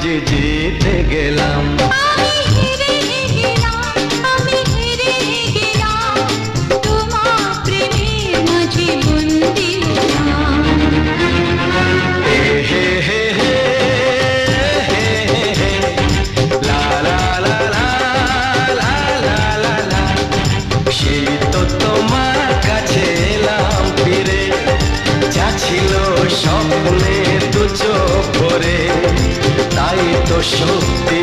আজ জিতে গেলাম। আমি হেরে গেলাম, আমি হেরে গেলাম, তোমার প্রেমের মাঝে বন্দি হলাম। হে হে হে হে হে হে হে, লা লা লা লা লা লা লা লা। সেই তো তোমার কাছে এলাম ফিরে, যা ছিল স্বপ্নে দু চোখ ভরে, তাই তো সত্যি।